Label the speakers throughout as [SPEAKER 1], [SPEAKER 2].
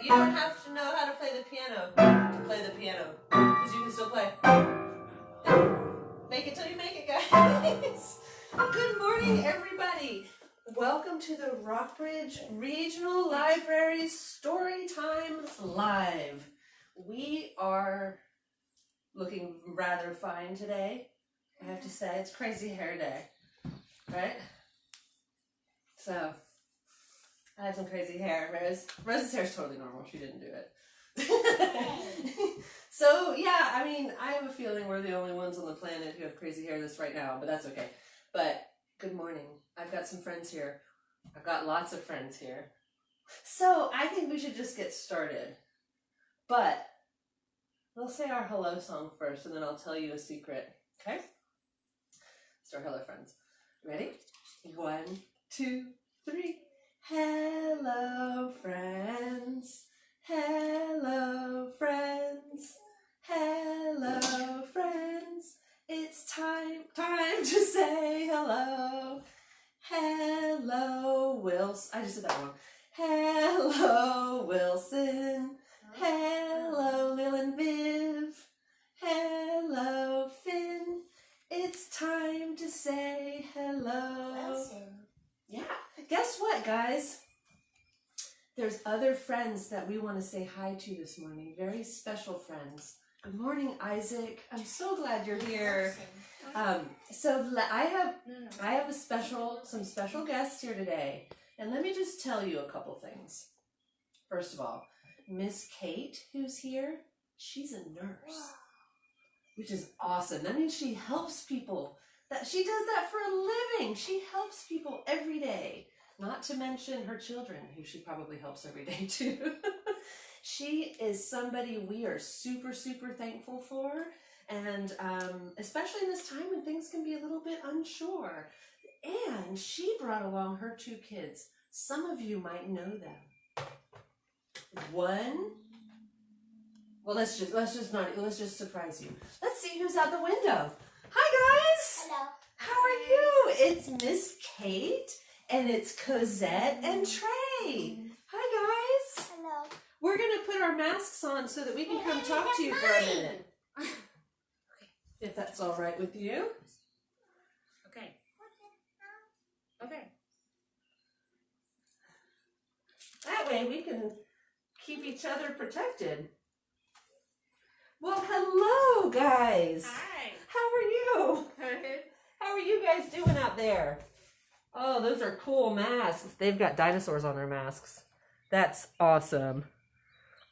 [SPEAKER 1] You don't have to know how to play the piano to play the piano, because you can still play. Make it till you make it, guys. Good morning, everybody. Welcome to the Rockbridge Regional Library Storytime Live. We are looking rather fine today, I have to say. It's crazy hair day, right? So I have some crazy hair. Rose's hair is totally normal. She didn't do it. So, yeah, I mean, I have a feeling we're the only ones on the planet who have crazy hair this right now, but that's okay. But good morning. I've got some friends here. I've got lots of friends here. So I think we should just get started. But we'll say our hello song first, and then I'll tell you a secret. Okay? Let's do our hello, friends. Ready? 1, 2, 3. Hello, friends. Hello, friends. Hello, friends. It's time to say hello. Hello, Wilson. I just did that wrong. Hello, Wilson. Hello, Lil and Viv. Hello, Finn. It's time to say hello.
[SPEAKER 2] Wilson.
[SPEAKER 1] Yeah. Guess what, guys? There's other friends that we want to say hi to this morning. Very special friends. Good morning, Isaac. I'm so glad you're here. So I have some special guests here today. And let me just tell you a couple things. First of all, Miss Kate, who's here, she's a nurse, which is awesome. That means she helps people. That she does that for a living. She helps people every day. Not to mention her children, who she probably helps every day too. She is somebody we are super, super thankful for. And especially in this time when things can be a little bit unsure. And she brought along her 2 kids. Some of you might know them. One. Well, let's just surprise you. Let's see who's out the window. Hi, guys.
[SPEAKER 2] Hello.
[SPEAKER 1] How are you? It's Miss Kate, and it's Cosette and Trey. Hi, guys.
[SPEAKER 2] Hello.
[SPEAKER 1] We're going to put our masks on so that we can come talk to you for a minute. If that's all right with you.
[SPEAKER 3] Okay. Okay.
[SPEAKER 1] That way we can keep each other protected. Well, hello, guys.
[SPEAKER 3] Hi.
[SPEAKER 1] How are you? How are you guys doing out there? Oh, those are cool masks. They've got dinosaurs on their masks. That's awesome.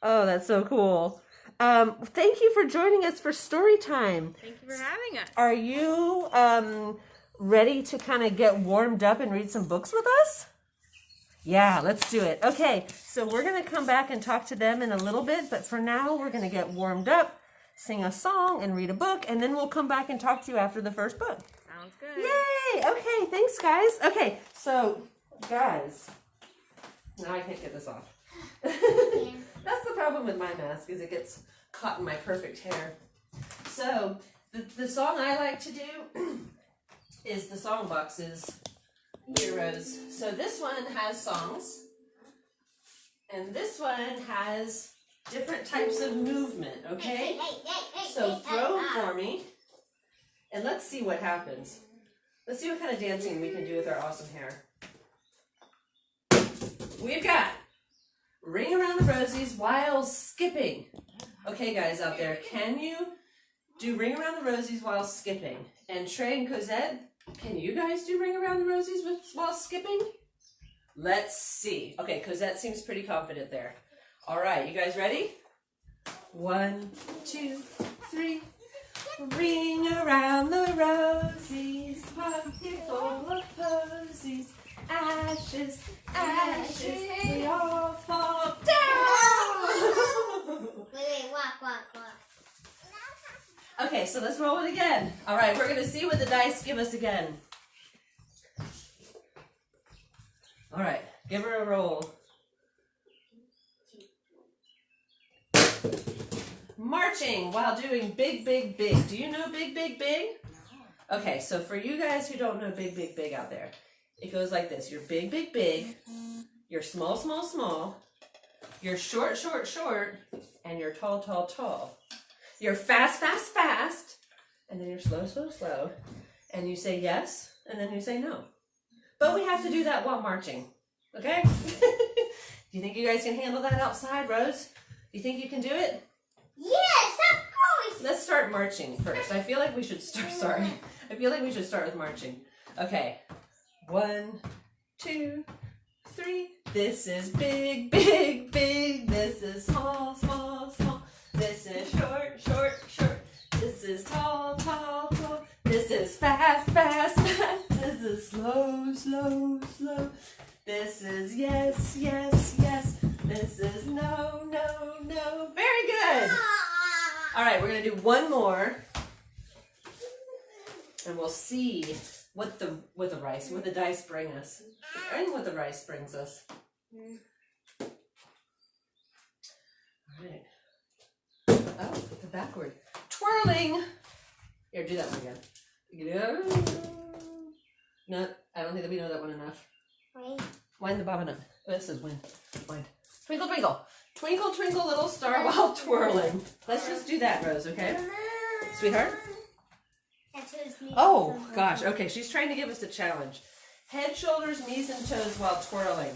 [SPEAKER 1] Oh, that's so cool. Thank you for joining us for story time.
[SPEAKER 3] Thank you for having us.
[SPEAKER 1] Are you ready to kind of get warmed up and read some books with us? Yeah, let's do it. Okay, so we're going to come back and talk to them in a little bit, but for now we're going to get warmed up, sing a song, and read a book, and then we'll come back and talk to you after the first book.
[SPEAKER 3] Sounds good.
[SPEAKER 1] Yay! Okay, thanks, guys. Okay, so, guys, now I can't get this off. That's the problem with my mask, is it gets caught in my perfect hair. So, the song I like to do is the song boxes. Heroes. So this one has songs, and this one has different types of movement, okay? So throw them for me, and let's see what happens. Let's see what kind of dancing we can do with our awesome hair. We've got Ring Around the Rosies while skipping. Okay, guys out there, can you do Ring Around the Rosies while skipping? And Trey and Cosette, can you guys do Ring Around the Rosies while skipping? Let's see. Okay, Cosette seems pretty confident there. All right, you guys ready? 1, 2, 3. Ring around the rosies, pocket full of posies. Ashes, ashes, they all fall down. so let's roll it again. All right, we're going to see what the dice give us again. All right, give her a roll. Marching while doing big, big, big. Do you know big, big, big? Okay, so for you guys who don't know big, big, big out there, it goes like this. You're big, big, big. You're small, small, small. You're short, short, short. And you're tall, tall, tall. You're fast, fast, fast. And then you're slow, slow, slow. And you say yes, and then you say no. But we have to do that while marching. Okay? Do you think you guys can handle that outside, Rose? Do you think you can do it?
[SPEAKER 2] Yes, of course.
[SPEAKER 1] Let's start marching first. I feel like we should start, I feel like we should start with marching. Okay. 1, 2, 3. This is big, big, big. This is small, small, small. This is short, short, short. This is tall, tall, tall. This is fast, fast, fast. This is slow, slow, slow. This is yes, yes, yes. This is no, no, no. Very good. All right, we're going to do one more. And we'll see what the dice bring us. And what the rice brings us. All right. Oh, the backward. Twirling. Here, do that one again. No, I don't think that we know that one enough. Wind the bobbin up. Oh, this is wind. Wind. Twinkle, twinkle. Twinkle, twinkle, little star while twirling. Let's just do that, Rose, okay? Sweetheart? Oh, gosh. Okay, she's trying to give us a challenge. Head, shoulders, knees, and toes while twirling.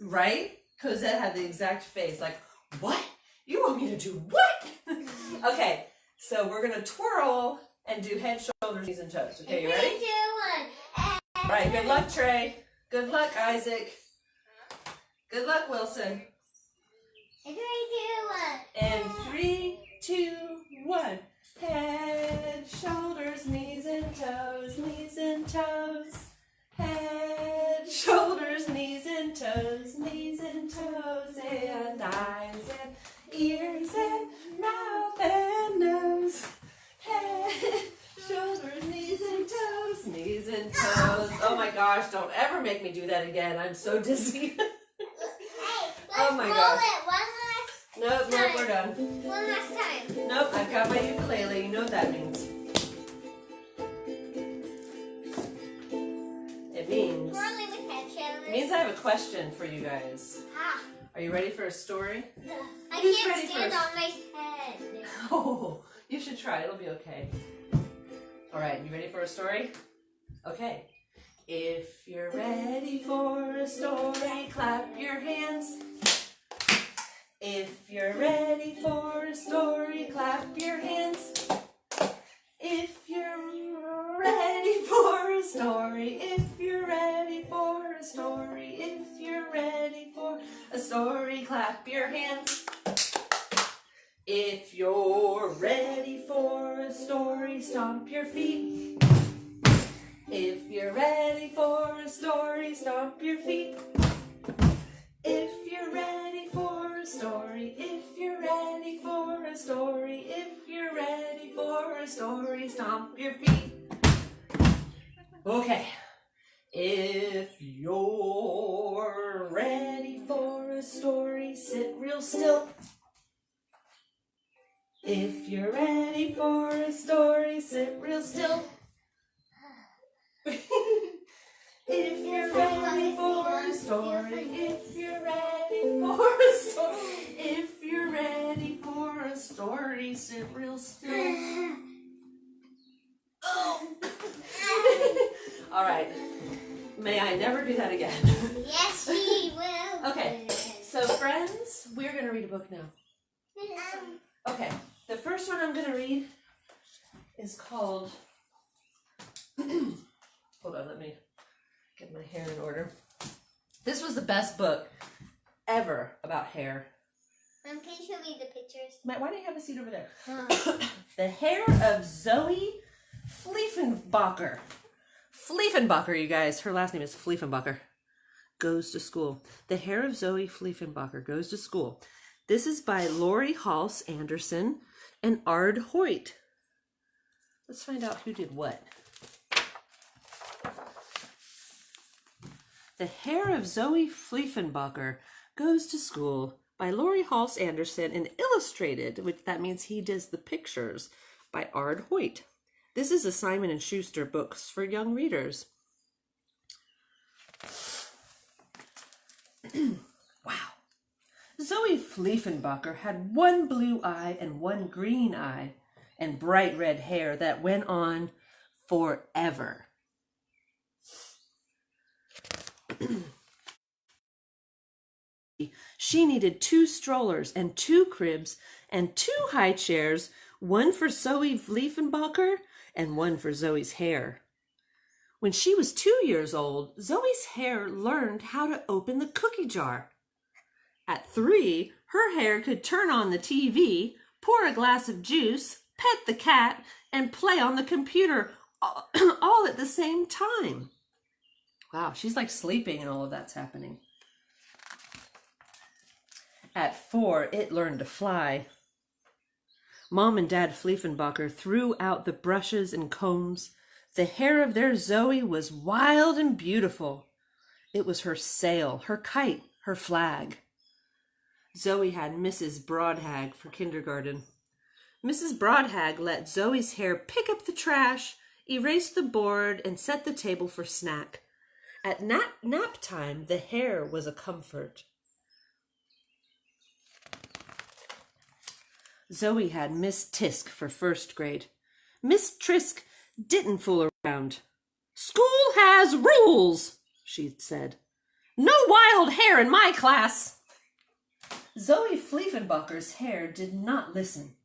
[SPEAKER 1] Right? Cosette had the exact face. Like, what? You want me to do what? Okay, so we're going to twirl and do head, shoulders, knees, and toes. Okay, you ready?
[SPEAKER 2] 3, 2, 1.
[SPEAKER 1] All right, good luck, Trey. Good luck, Isaac. Good luck, Wilson.
[SPEAKER 2] 3, 2, 1.
[SPEAKER 1] And 3, 2, 1. Head, shoulders, knees, and toes, knees, and toes. Head, shoulders, knees, and toes, knees, and toes. And eyes, and ears, and mouth, and nose. Head, shoulders, knees, and toes, knees, and toes. Oh my gosh, don't ever make me do that again. I'm so dizzy.
[SPEAKER 2] Hey,
[SPEAKER 1] Oh my
[SPEAKER 2] roll
[SPEAKER 1] gosh.
[SPEAKER 2] it one last
[SPEAKER 1] Nope, we're done.
[SPEAKER 2] One last time.
[SPEAKER 1] Nope, I've got my ukulele. You know what that means. It means
[SPEAKER 2] Twirling with head shoulders.
[SPEAKER 1] it means I have a question for you guys.
[SPEAKER 2] Ah,
[SPEAKER 1] Are you ready for a story?
[SPEAKER 2] I
[SPEAKER 1] Who's
[SPEAKER 2] can't
[SPEAKER 1] ready
[SPEAKER 2] stand
[SPEAKER 1] first?
[SPEAKER 2] on my head.
[SPEAKER 1] Oh, you should try. It'll be okay. All right, you ready for a story? Okay. If you're ready for a story, clap your hands. If you're ready for a story, clap your hands. If you're ready for a story, if you're ready for a story, if you're ready for a story, clap your hands. If you're ready for a story, stomp your feet. If you're ready for a story, stomp your feet. If you're ready for a story, if you're ready for a story, if you're ready for a story, stomp your feet. Okay. If you're ready for a story, sit real still. If you're ready for a story, sit real still. If you're ready for a story, if you're ready for a story, if you're ready for a story, sit real still. Oh. All right. May I never do that again.
[SPEAKER 2] Yes, she will.
[SPEAKER 1] Okay. So, friends, we're going to read a book now. Okay. The first one I'm going to read is called... Hold on, let me get my hair in order. This was the best book ever about hair.
[SPEAKER 2] Can you show me the pictures?
[SPEAKER 1] Why don't you have a seat over there?
[SPEAKER 2] Oh.
[SPEAKER 1] The Hair of Zoe Fleefenbacher. Fleefenbacher, you guys. Her last name is Fleefenbacher. Goes to school. The Hair of Zoe Fleefenbacher goes to school. This is by Laurie Halse Anderson and Ard Hoyt. Let's find out who did what. The Hair of Zoe Fleefenbacher Goes to School by Laurie, Halse, Anderson, and illustrated, which that means he does the pictures, by Hoyt. This is a Simon & Schuster books for young readers. Wow. Zoe Fleefenbacher had one blue eye and one green eye and bright red hair that went on forever. She needed 2 strollers and 2 cribs and 2 high chairs, one for Zoe Fleefenbacher and one for Zoe's hair. When she was 2 years old, Zoe's hair learned how to open the cookie jar. At 3, her hair could turn on the TV, pour a glass of juice, pet the cat, and play on the computer all at the same time. Wow, she's like sleeping and all of that's happening. At 4, it learned to fly. Mom and Dad Fleefenbacher threw out the brushes and combs. The hair of their Zoe was wild and beautiful. It was her sail, her kite, her flag. Zoe had Mrs. Broadhag for kindergarten. Mrs. Broadhag let Zoe's hair pick up the trash, erase the board, and set the table for snack. At nap time, the hair was a comfort. Zoe had Miss Tisk for first grade. Miss Tisk didn't fool around. "School has rules," she said. "No wild hair in my class." Zoe Fleefenbacher's hair did not listen.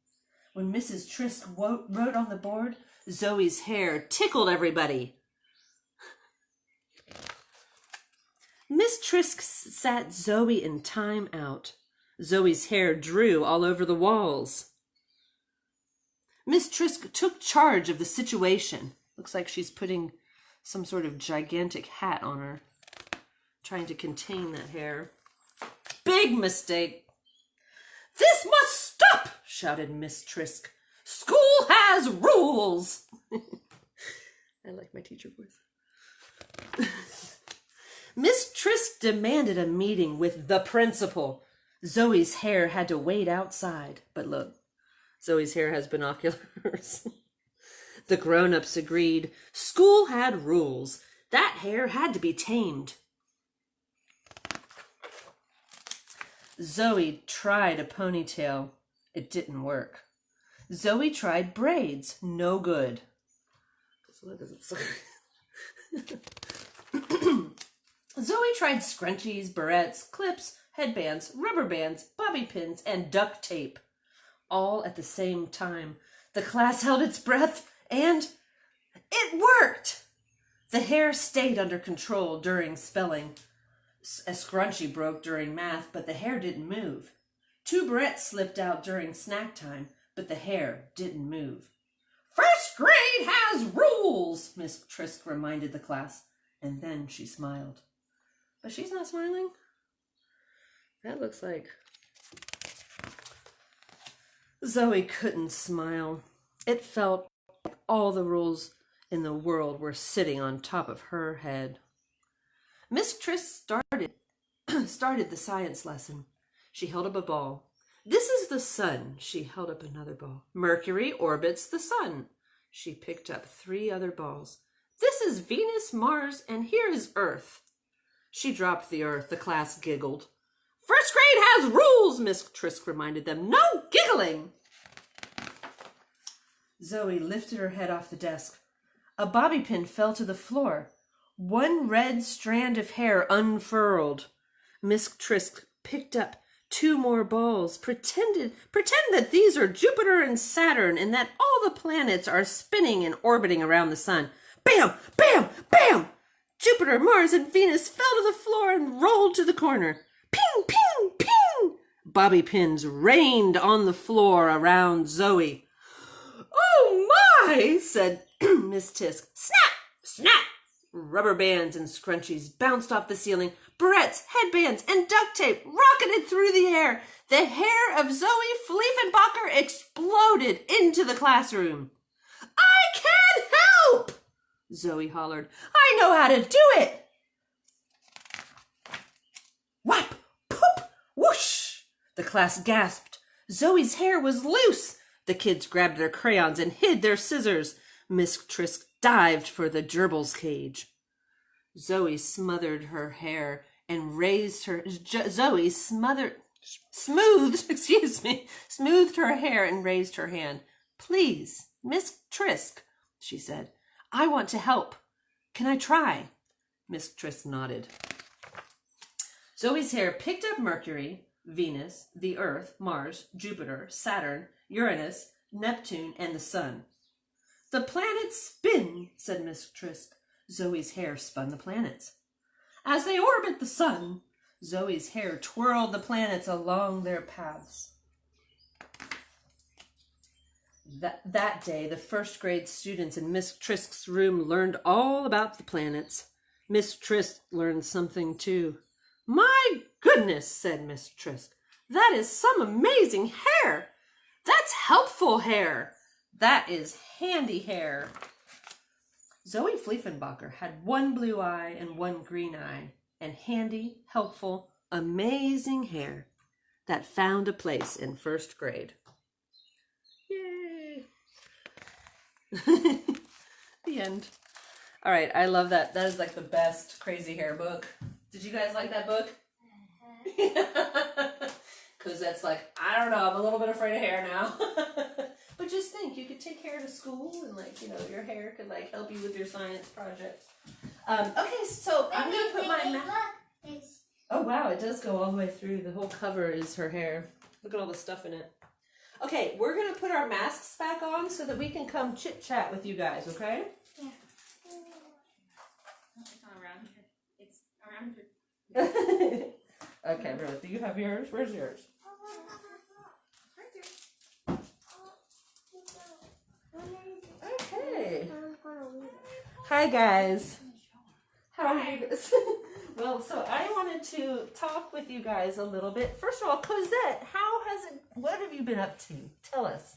[SPEAKER 1] When Mrs. Tisk wrote on the board, Zoe's hair tickled everybody. Miss Tisk sat Zoe in time out. Zoe's hair drew all over the walls. Miss Tisk took charge of the situation. Looks like she's putting some sort of gigantic hat on her, trying to contain that hair. Big mistake. "This must stop," shouted Miss Tisk. "School has rules." I like my teacher voice. Miss Tisk demanded a meeting with the principal. Zoe's hair had to wait outside. But look, Zoe's hair has binoculars. The grown-ups agreed. School had rules. That hair had to be tamed. Zoe tried a ponytail. It didn't work. Zoe tried braids. No good. Zoe tried scrunchies, barrettes, clips, headbands, rubber bands, bobby pins, and duct tape. All at the same time. The class held its breath, and it worked! The hair stayed under control during spelling. A scrunchie broke during math, but the hair didn't move. 2 barrettes slipped out during snack time, but the hair didn't move. "First grade has rules," Miss Tisk reminded the class, and then she smiled. But she's not smiling. That looks like... Zoe couldn't smile. It felt like all the rules in the world were sitting on top of her head. Miss Tisk started the science lesson. She held up a ball. "This is the sun." She held up another ball. "Mercury orbits the sun." She picked up 3 other balls. "This is Venus, Mars, and here is Earth." She dropped the Earth. The class giggled. "First grade has rules," Miss Tisk reminded them. "No giggling." Zoe lifted her head off the desk. A bobby pin fell to the floor. 1 red strand of hair unfurled. Miss Tisk picked up 2 more balls. Pretend that these are Jupiter and Saturn and that all the planets are spinning and orbiting around the sun. Bam! Bam! Bam! Jupiter, Mars, and Venus fell to the floor and rolled to the corner. Ping! Ping! Ping! Bobby pins rained on the floor around Zoe. "Oh my!" said Miss Tisk. "Snap! Snap!" Rubber bands and scrunchies bounced off the ceiling. Barrettes, headbands, and duct tape rocketed through the air. The hair of Zoe Fleefenbacher exploded into the classroom. I can't help! Zoe hollered. I know how to do it! Whap! Poop! Whoosh! The class gasped. Zoe's hair was loose. The kids grabbed their crayons and hid their scissors. Miss Trisk dived for the gerbil's cage. Zoe smothered her hair and raised her... Zoe smoothed her hair and raised her hand. Please, Miss Trisk, she said. I want to help. Can I try? Miss Trisk nodded. Zoe's hair picked up Mercury, Venus, the Earth, Mars, Jupiter, Saturn, Uranus, Neptune, and the Sun. The planets spin, said Miss Trisk. Zoe's hair spun the planets. As they orbit the sun, Zoe's hair twirled the planets along their paths. That day, the first grade students in Miss Trisk's room learned all about the planets. Miss Trisk learned something too. My goodness, said Miss Trisk. That is some amazing hair. That's helpful hair. That is handy hair. Zoe Fleefenbacher had one blue eye and one green eye, and handy, helpful, amazing hair that found a place in first grade. Yay! The end. All right, I love that. That is like the best crazy hair book. Did you guys like that book? Because that's like, I don't know, I'm a little bit afraid of hair now. But just think, you could take hair to school and like, you know, your hair could like help you with your science projects. Okay, so I'm going to put my... Oh wow, it does go all the way through. The whole cover is her hair. Look at all the stuff in it. Okay, we're going to put our masks back on so that we can come chit-chat with you guys, okay?
[SPEAKER 2] Yeah.
[SPEAKER 3] It's not around here. It's around here.
[SPEAKER 1] Okay, Rose, do you have yours? Where's yours? Okay. Hi guys. How are you guys? Well, so I wanted to talk with you guys a little bit. First of all, Cosette, what have you been up to? Tell us.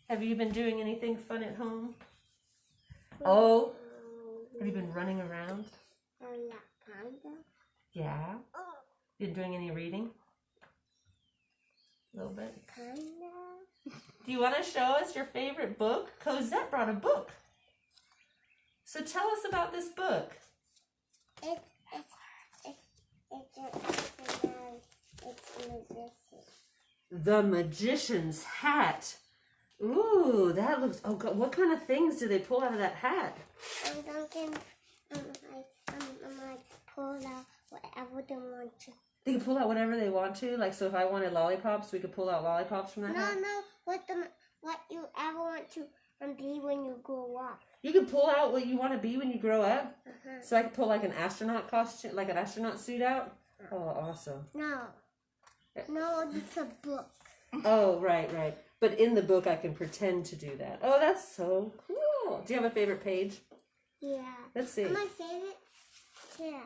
[SPEAKER 1] Have you been doing anything fun at home? Oh, have you been running around? Yeah. Been doing any reading? A little bit. Do you want to show us your favorite book? Cosette brought a book. So tell us about this book. The Magician's Hat. Ooh, that looks... Oh, God, what kind of things do they pull out of that hat?
[SPEAKER 2] I pull out whatever they want to.
[SPEAKER 1] They can pull out whatever they want to? Like, so if I wanted lollipops, we could pull out lollipops from that hat?
[SPEAKER 2] No, what you ever want to be when you grow up.
[SPEAKER 1] You can pull out what you want to be when you grow up? So I could pull like an astronaut costume, like an astronaut suit out? Oh, awesome.
[SPEAKER 2] No, it's a book.
[SPEAKER 1] Oh, right. But in the book, I can pretend to do that. Oh, that's so cool. Do you have a favorite page?
[SPEAKER 2] Yeah.
[SPEAKER 1] Let's see.
[SPEAKER 2] My favorite? Yeah.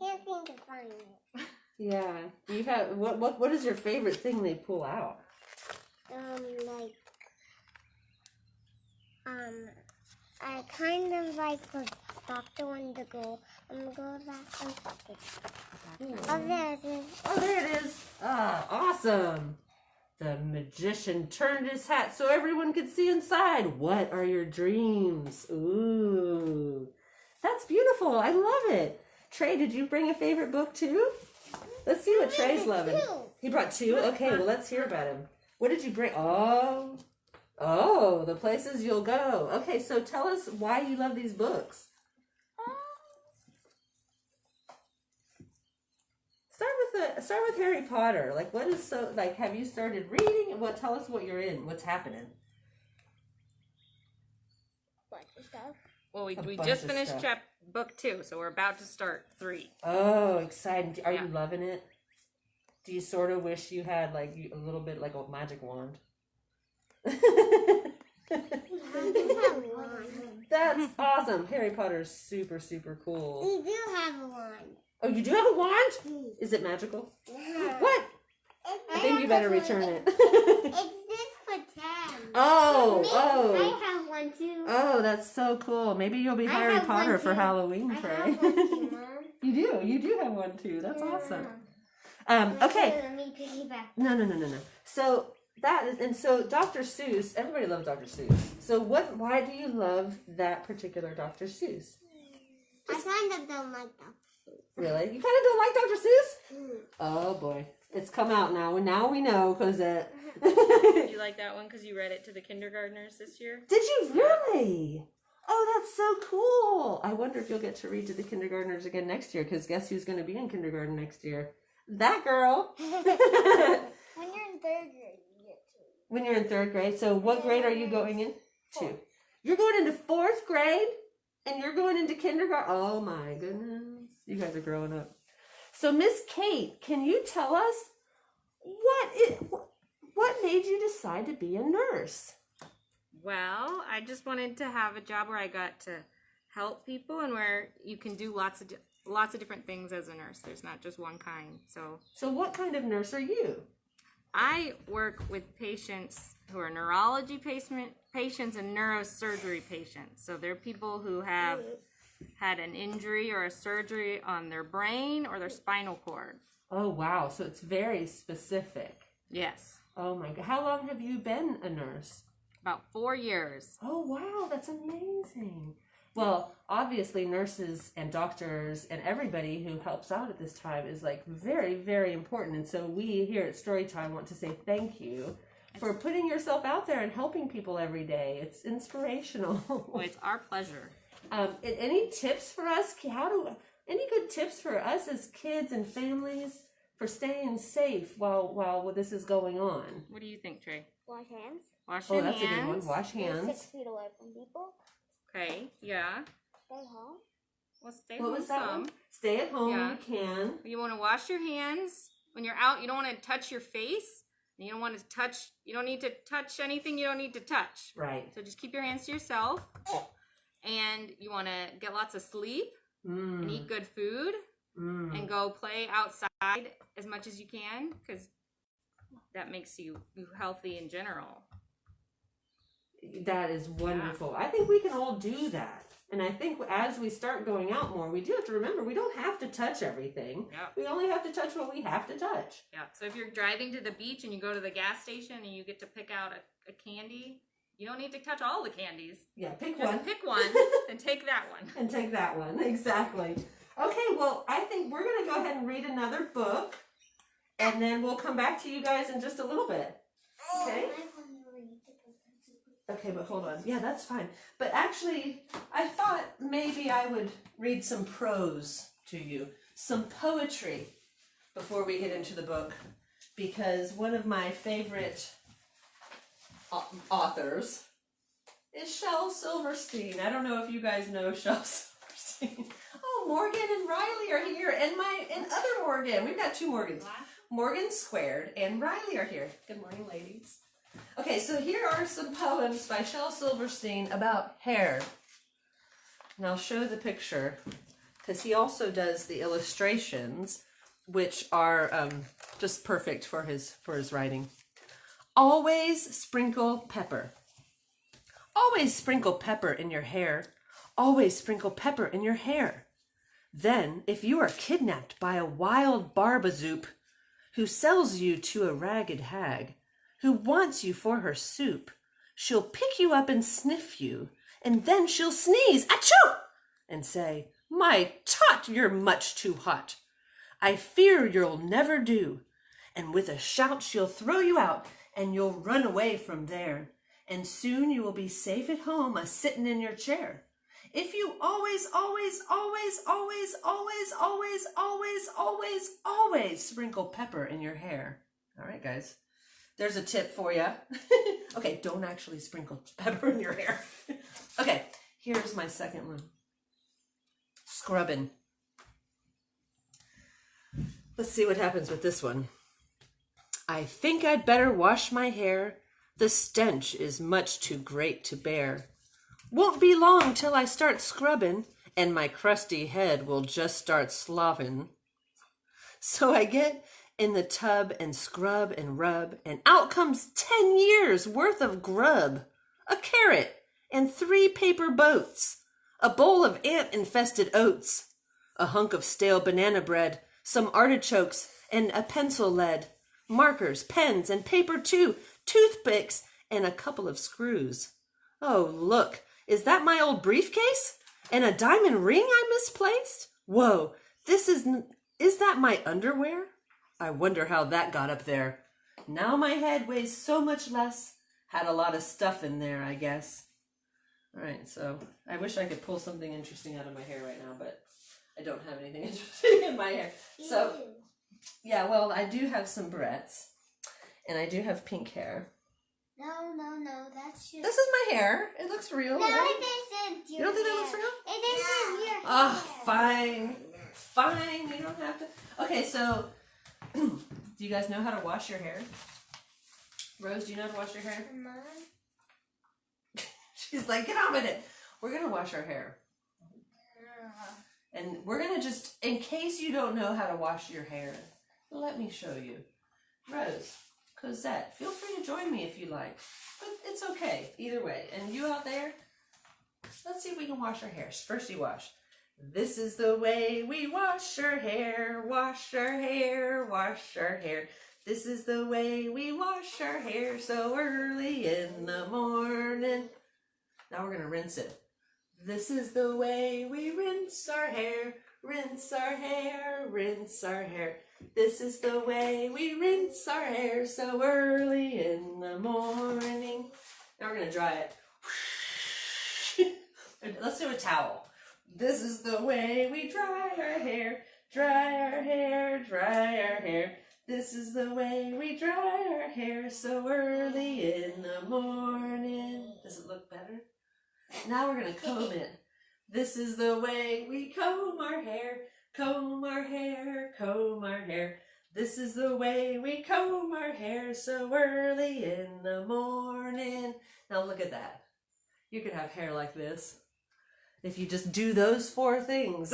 [SPEAKER 2] Can't seem to find it.
[SPEAKER 1] Yeah. You have what is your favorite thing they pull out?
[SPEAKER 2] I kind of like the doctor one to go. I'm gonna go back and fuck it. Oh, there it is.
[SPEAKER 1] Oh, there it is. Ah, awesome. The magician turned his hat so everyone could see inside. What are your dreams? Ooh, that's beautiful. I love it. Trey, did you bring a favorite book too? Let's see what Trey's loving. He brought two? Okay, well, let's hear about him. What did you bring? Oh, the places you'll go. Okay, so tell us why you love these books. Start with Harry Potter. Like, what is so, like, have you started reading? Tell us what you're in. What's happening?
[SPEAKER 2] What stuff?
[SPEAKER 3] Well, we just finished book 2, so we're about to start 3.
[SPEAKER 1] Oh, exciting. Are you loving it? Do you sort of wish you had like a little bit like a magic wand? That's awesome. Harry Potter's super, super cool.
[SPEAKER 2] We do have a wand.
[SPEAKER 1] Oh, you do have a wand? Is it magical? What? I think you better return it.
[SPEAKER 2] It's this for 10. I have one too.
[SPEAKER 1] Oh, that's so cool. Maybe you'll be Harry Potter for Halloween, Trey.
[SPEAKER 2] I have one too, Mom.
[SPEAKER 1] You do have one too. That's awesome. Okay.
[SPEAKER 2] Let me piggyback.
[SPEAKER 1] No. So that is, and so Dr. Seuss, everybody loves Dr. Seuss. So why do you love that particular Dr. Seuss?
[SPEAKER 2] I kind of don't like Dr. Seuss.
[SPEAKER 1] Really? You kind of don't like Dr. Seuss? Oh boy. It's come out now. Now we know, Cosette.
[SPEAKER 3] You like that one because you read it to the kindergartners this year?
[SPEAKER 1] Did you really? Oh, that's so cool. I wonder if you'll get to read to the kindergartners again next year, because guess who's going to be in kindergarten next year? That girl.
[SPEAKER 2] When you're in 3rd grade, you get to.
[SPEAKER 1] When you're in 3rd grade. So what grade are you going in? 2. You're going into 4th grade? And you're going into kindergarten? Oh my goodness. You guys are growing up. So Miss Kate, can you tell us what made you decide to be a nurse?
[SPEAKER 3] Well, I just wanted to have a job where I got to help people and where you can do lots of different things as a nurse. There's not just one kind.
[SPEAKER 1] So what kind of nurse are you?
[SPEAKER 3] I work with patients who are neurology patients and neurosurgery patients. So they're people who have had an injury or a surgery on their brain or their spinal cord.
[SPEAKER 1] Oh, wow. So it's very specific.
[SPEAKER 3] Yes.
[SPEAKER 1] Oh, my God. How long have you been a nurse?
[SPEAKER 3] About 4 years.
[SPEAKER 1] Oh, wow. That's amazing. Well, obviously nurses and doctors and everybody who helps out at this time is like very, very important. And so we here at Storytime want to say thank you for putting yourself out there and helping people every day. It's inspirational.
[SPEAKER 3] Well, it's our pleasure.
[SPEAKER 1] Any tips for us? Any good tips for us as kids and families for staying safe while this is going on?
[SPEAKER 3] What do you think, Trey?
[SPEAKER 2] Wash hands.
[SPEAKER 3] Wash your hands.
[SPEAKER 1] Oh, that's a good one. Wash hands.
[SPEAKER 2] 6 feet away from people.
[SPEAKER 3] Okay, yeah.
[SPEAKER 2] Stay home.
[SPEAKER 3] Well, stay
[SPEAKER 1] What
[SPEAKER 3] home
[SPEAKER 1] was that
[SPEAKER 3] some.
[SPEAKER 1] one? Stay at home.
[SPEAKER 3] Yeah.
[SPEAKER 1] You can.
[SPEAKER 3] You want to wash your hands when you're out. You don't want to touch your face. And you don't want to touch. You don't need to touch anything you don't need to touch.
[SPEAKER 1] Right.
[SPEAKER 3] So just keep your hands to yourself. And you want to get lots of sleep and eat good food and go play outside as much as you can, because that makes you healthy in general.
[SPEAKER 1] That is wonderful. I think we can all do that. And I think as we start going out more, we do have to remember we don't have to touch everything.
[SPEAKER 3] Yeah.
[SPEAKER 1] We only have to touch what we have to touch.
[SPEAKER 3] Yeah. So if you're driving to the beach and you go to the gas station and you get to pick out a candy, you don't need to touch all the candies.
[SPEAKER 1] Yeah, pick
[SPEAKER 3] Just
[SPEAKER 1] one.
[SPEAKER 3] pick one and take that one.
[SPEAKER 1] And take that one. Exactly. Okay, well, I think we're going to go ahead and read another book. And then we'll come back to you guys in just a little bit. Okay? Okay, but hold on. Yeah, that's fine. But actually, I thought maybe I would read some prose to you, some poetry, before we get into the book, because one of my favorite authors is Shel Silverstein. I don't know if you guys know Shel Silverstein. Oh, Morgan and Riley are here, and other Morgan. We've got 2 Morgans. Morgan Squared and Riley are here. Good morning, ladies. Okay, so here are some poems by Shel Silverstein about hair. And I'll show the picture, because he also does the illustrations, which are just perfect for his writing. Always sprinkle pepper. Always sprinkle pepper in your hair. Always sprinkle pepper in your hair. Then, if you are kidnapped by a wild barbazoop who sells you to a ragged hag, who wants you for her soup, she'll pick you up and sniff you, and then she'll sneeze, achoo, and say, "My tot, you're much too hot. I fear you'll never do." And with a shout she'll throw you out, and you'll run away from there. And soon you will be safe at home, a-sittin' in your chair. If you always, always, always, always, always, always, always, always, always sprinkle pepper in your hair. All right, guys. There's a tip for you. Okay, don't actually sprinkle pepper in your hair. Okay, here's my second one. Scrubbin. Let's see what happens with this one. I think I'd better wash my hair. The stench is much too great to bear. Won't be long till I start scrubbing, and my crusty head will just start slobbing. So I get in the tub and scrub and rub, and out comes 10 years worth of grub. A carrot and 3 paper boats, a bowl of ant-infested oats, a hunk of stale banana bread, some artichokes and a pencil lead, markers, pens, and paper too, toothpicks, and a couple of screws. Oh, look, is that my old briefcase? And a diamond ring I misplaced? Whoa, is that my underwear? I wonder how that got up there. Now my head weighs so much less. Had a lot of stuff in there, I guess. All right, so I wish I could pull something interesting out of my hair right now, but I don't have anything interesting in my hair. So, yeah, well, I do have some barrettes, and I do have pink hair.
[SPEAKER 2] No, that's your...
[SPEAKER 1] This is my hair. It looks real.
[SPEAKER 2] No,
[SPEAKER 1] right?
[SPEAKER 2] it isn't.
[SPEAKER 1] You don't think that looks real?
[SPEAKER 2] It isn't your
[SPEAKER 1] Oh,
[SPEAKER 2] hair.
[SPEAKER 1] fine. Fine, you don't have to. Okay, so, do you guys know how to wash your hair? Rose, do you know how to wash your hair?
[SPEAKER 2] Mom?
[SPEAKER 1] She's like, get on with it. We're going to wash our hair. And we're going to just, in case you don't know how to wash your hair, let me show you. Rose, Cosette, feel free to join me if you like. But it's okay, either way. And you out there, let's see if we can wash our hair. First you wash. This is the way we wash our hair, wash our hair, wash our hair. This is the way we wash our hair so early in the morning. Now we're going to rinse it. This is the way we rinse our hair, rinse our hair, rinse our hair. This is the way we rinse our hair so early in the morning. Now we're going to dry it. Let's do a towel. This is the way we dry our hair, dry our hair, dry our hair. This is the way we dry our hair so early in the morning. Does it look better? Now we're going to comb it. This is the way we comb our hair, comb our hair, comb our hair. This is the way we comb our hair so early in the morning. Now look at that. You could have hair like this if you just do those 4 things.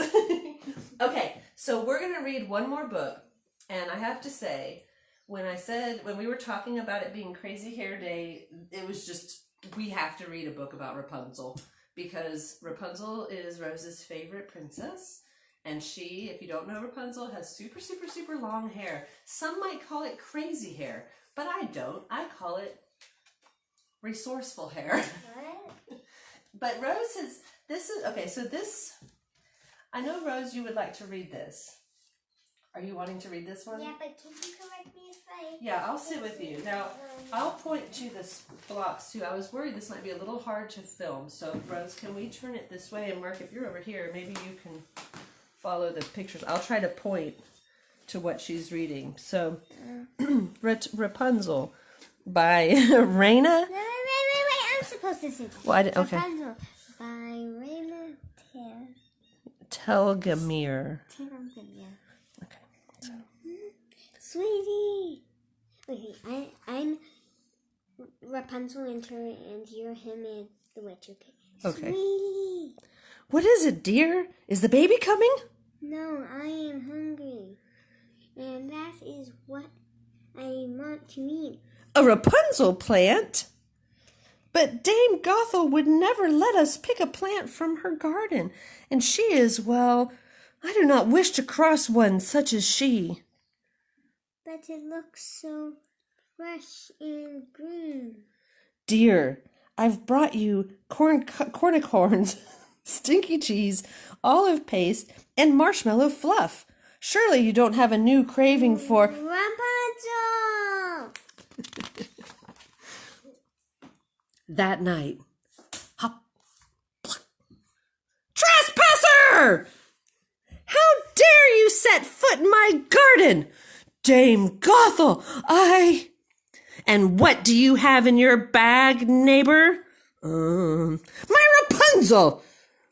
[SPEAKER 1] Okay, so we're going to read one more book. And I have to say, when we were talking about it being Crazy Hair Day, it was just, we have to read a book about Rapunzel, because Rapunzel is Rose's favorite princess, and she, if you don't know Rapunzel, has super, super, super long hair. Some might call it crazy hair, but I don't. I call it resourceful hair.
[SPEAKER 2] What?
[SPEAKER 1] But Rose has, I know, Rose, you would like to read this. Are you wanting to read this one?
[SPEAKER 2] Yeah, but can you correct me if I...
[SPEAKER 1] Yeah, I'll sit with you. Now, I'll point to the blocks too. I was worried this might be a little hard to film. So, Rose, can we turn it this way? And Mark, if you're over here, maybe you can follow the pictures. I'll try to point to what she's reading. So, Rapunzel by Raina.
[SPEAKER 2] Wait. I'm supposed to sit.
[SPEAKER 1] Okay.
[SPEAKER 2] Rapunzel by Raina
[SPEAKER 1] Telgemeier. Okay. So.
[SPEAKER 2] Sweetie. Wait, I'm Rapunzel and you're him and the witch, okay?
[SPEAKER 1] Okay.
[SPEAKER 2] Sweetie.
[SPEAKER 1] What is it, dear? Is the baby coming?
[SPEAKER 2] No, I am hungry. And that is what I want to eat.
[SPEAKER 1] A Rapunzel plant? But Dame Gothel would never let us pick a plant from her garden, and she is, well, I do not wish to cross one such as she.
[SPEAKER 2] But it looks so fresh and green.
[SPEAKER 1] Dear, I've brought you cornicorns, stinky cheese, olive paste, and marshmallow fluff. Surely you don't have a new craving for...
[SPEAKER 2] Rapunzel!
[SPEAKER 1] That night, hop, pluck. Trespasser! How dare you set foot in my garden? Dame Gothel, And what do you have in your bag, neighbor? My Rapunzel!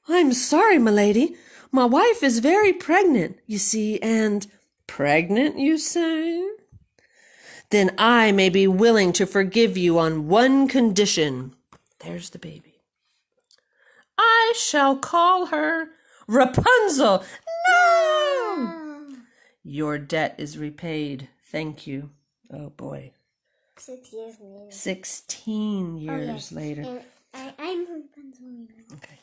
[SPEAKER 1] I'm sorry, milady. My wife is very pregnant, you see, and... Pregnant, you say? then I may be willing to forgive you on one condition. There's the baby. I shall call her Rapunzel. No! Your debt is repaid. Thank you. Oh, boy.
[SPEAKER 2] 6 years later.
[SPEAKER 1] 16 years
[SPEAKER 2] yes.
[SPEAKER 1] later.
[SPEAKER 2] And I'm Rapunzel.
[SPEAKER 1] Okay.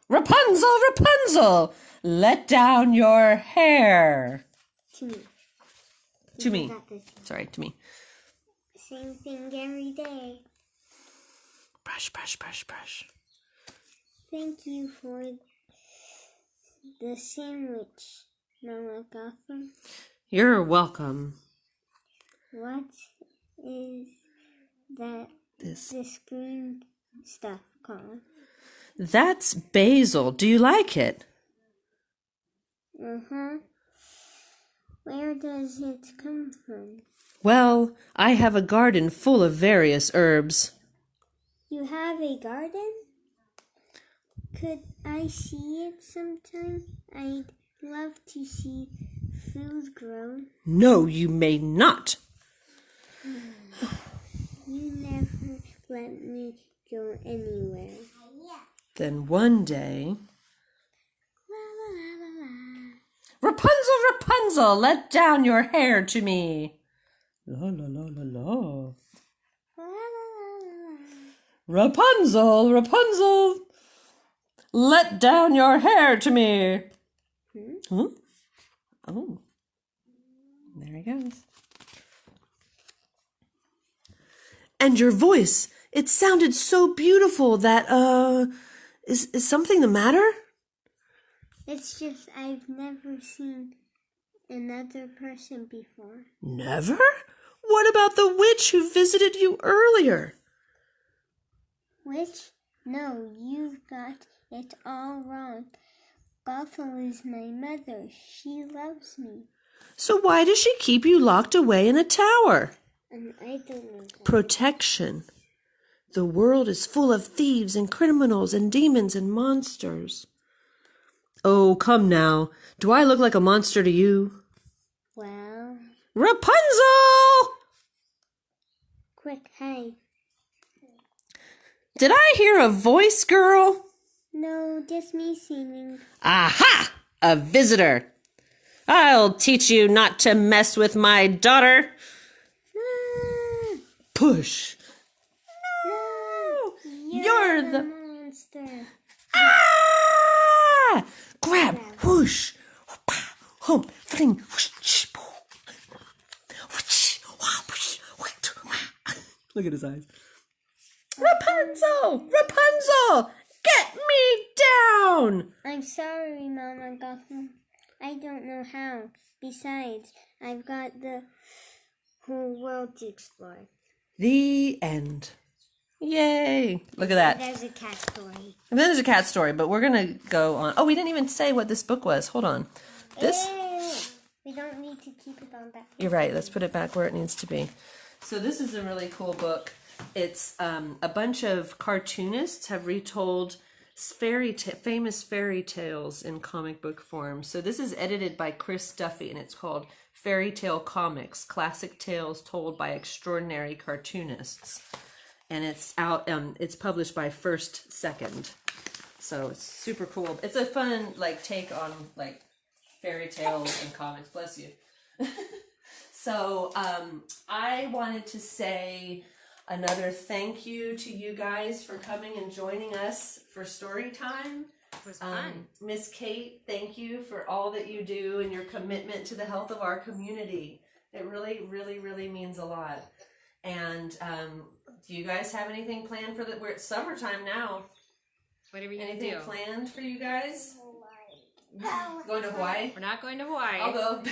[SPEAKER 1] Rapunzel, Rapunzel, let down your hair.
[SPEAKER 2] To me.
[SPEAKER 1] To me. Sorry, to me.
[SPEAKER 2] Same thing every day.
[SPEAKER 1] Brush, brush, brush, brush.
[SPEAKER 2] Thank you for the sandwich, Mama Gotham.
[SPEAKER 1] You're welcome.
[SPEAKER 2] What is that? This green stuff called?
[SPEAKER 1] That's basil. Do you like it?
[SPEAKER 2] Uh-huh. Where does it come from?
[SPEAKER 1] Well, I have a garden full of various herbs.
[SPEAKER 2] You have a garden? Could I see it sometime? I'd love to see food grow.
[SPEAKER 1] No, you may not.
[SPEAKER 2] You never let me go anywhere.
[SPEAKER 1] Then one day...
[SPEAKER 2] La, la, la, la, la.
[SPEAKER 1] Rapunzel, Rapunzel, let down your hair to me. La, la, la, la, la.
[SPEAKER 2] La, la, la, la.
[SPEAKER 1] Rapunzel, Rapunzel, let down your hair to me. Huh? Oh, there he goes. And your voice, it sounded so beautiful that, is something the matter?
[SPEAKER 2] It's just I've never seen another person before.
[SPEAKER 1] Never? What about the witch who visited you earlier?
[SPEAKER 2] Which? No, you've got it all wrong. Gothel is my mother. She loves me.
[SPEAKER 1] So why does she keep you locked away in a tower?
[SPEAKER 2] I don't know.
[SPEAKER 1] Protection. The world is full of thieves and criminals and demons and monsters. Oh, come now. Do I look like a monster to you?
[SPEAKER 2] Well...
[SPEAKER 1] Rapunzel!
[SPEAKER 2] Quick, hi.
[SPEAKER 1] Did I hear a voice, girl?
[SPEAKER 2] No, just me singing.
[SPEAKER 1] Aha! A visitor. I'll teach you not to mess with my daughter.
[SPEAKER 2] Ah,
[SPEAKER 1] Push.
[SPEAKER 2] no!
[SPEAKER 1] You're the
[SPEAKER 2] monster.
[SPEAKER 1] Ah! Grab. Whoosh. Hum. Fling. Whoosh. Look at his eyes. Rapunzel! Rapunzel! Get me down!
[SPEAKER 2] I'm sorry, Mama Gotham. I don't know how. Besides, I've got the whole world to explore.
[SPEAKER 1] The end. Yay! Look at that.
[SPEAKER 2] There's a cat story.
[SPEAKER 1] And then there's a cat story, but we're gonna go on. Oh, we didn't even say what this book was. Hold on. This.
[SPEAKER 2] We don't need to keep it on back.
[SPEAKER 1] You're right. Let's put it back where it needs to be. So this is a really cool book. It's a bunch of cartoonists have retold famous fairy tales in comic book form. So this is edited by Chris Duffy, and it's called Fairy Tale Comics: Classic Tales Told by Extraordinary Cartoonists. And it's out. It's published by First Second. So it's super cool. It's a fun take on fairy tales and comics. Bless you. So I wanted to say another thank you to you guys for coming and joining us for Storytime.
[SPEAKER 3] It was fun.
[SPEAKER 1] Miss Kate, thank you for all that you do and your commitment to the health of our community. It really, really, really means a lot. And do you guys have anything planned for we're at summertime now.
[SPEAKER 3] What are we going to
[SPEAKER 1] Anything
[SPEAKER 3] do?
[SPEAKER 1] planned for you guys? Going to Hawaii?
[SPEAKER 3] We're not going to Hawaii.
[SPEAKER 1] I'll go.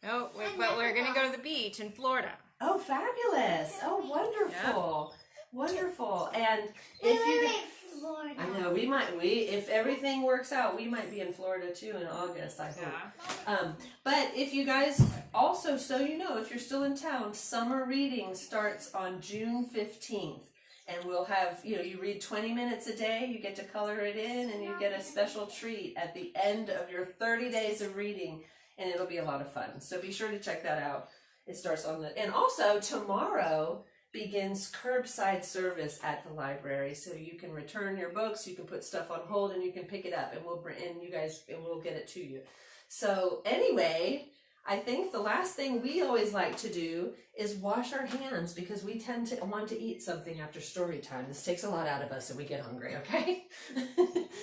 [SPEAKER 3] No, but we're going to go to the beach in Florida.
[SPEAKER 1] Oh, fabulous. Oh, wonderful. Yep. Wonderful. And if you...
[SPEAKER 2] Florida.
[SPEAKER 1] I know, if everything works out, we might be in Florida too in August, I hope. Yeah. But if you guys, also, so you know, if you're still in town, summer reading starts on June 15th. And we'll have, you read 20 minutes a day, you get to color it in, and you get a special treat at the end of your 30 days of reading, and it'll be a lot of fun. So be sure to check that out. It starts on and also tomorrow begins curbside service at the library, so you can return your books, you can put stuff on hold, and you can pick it up, and we'll get it to you. So anyway, I think the last thing we always like to do is wash our hands, because we tend to want to eat something after story time. This takes a lot out of us and we get hungry, okay?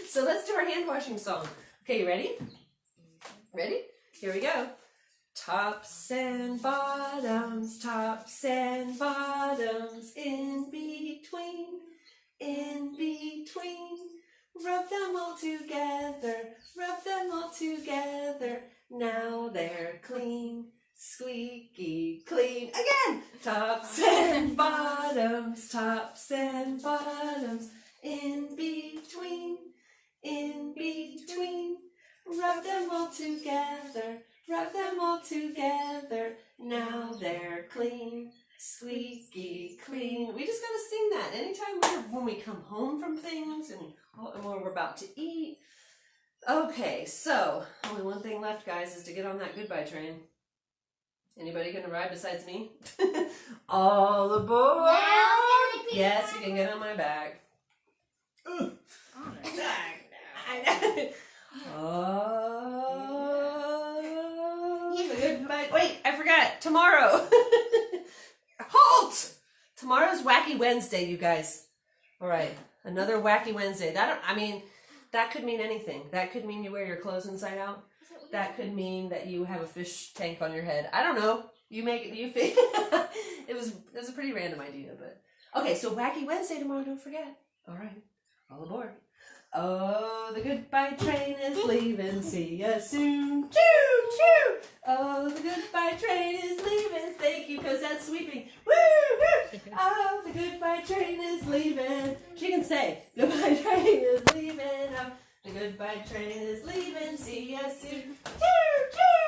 [SPEAKER 1] So let's do our hand washing song. Okay, you ready? Ready? Here we go. Tops and bottoms, in between. Rub them all together, now they're clean, squeaky clean. Again! Tops and bottoms, in between. Rub them all together, now they're clean, squeaky clean. We just gotta sing that anytime when we come home from things and when we're about to eat. Okay, so only one thing left, guys, is to get on that goodbye train. Anybody gonna ride besides me? All aboard! Yes, you can get on my back.
[SPEAKER 3] On the back now.
[SPEAKER 1] I know. Oh, goodbye. Wait, I forgot. Tomorrow. Halt! Tomorrow's Wacky Wednesday, you guys. All right, another Wacky Wednesday. That could mean anything. That could mean you wear your clothes inside out. That could mean that you have a fish tank on your head. I don't know. You make it. You think it was a pretty random idea, but okay. So Wacky Wednesday tomorrow. Don't forget. All right, all aboard. Oh, the goodbye train is leaving. See ya soon. Choo choo. Oh, the goodbye train is leaving. Thank you, Cosette sweeping. Woo woo. Oh, the goodbye train is leaving. She can say goodbye train is leaving. Oh, the goodbye train is leaving. See ya soon. Choo choo.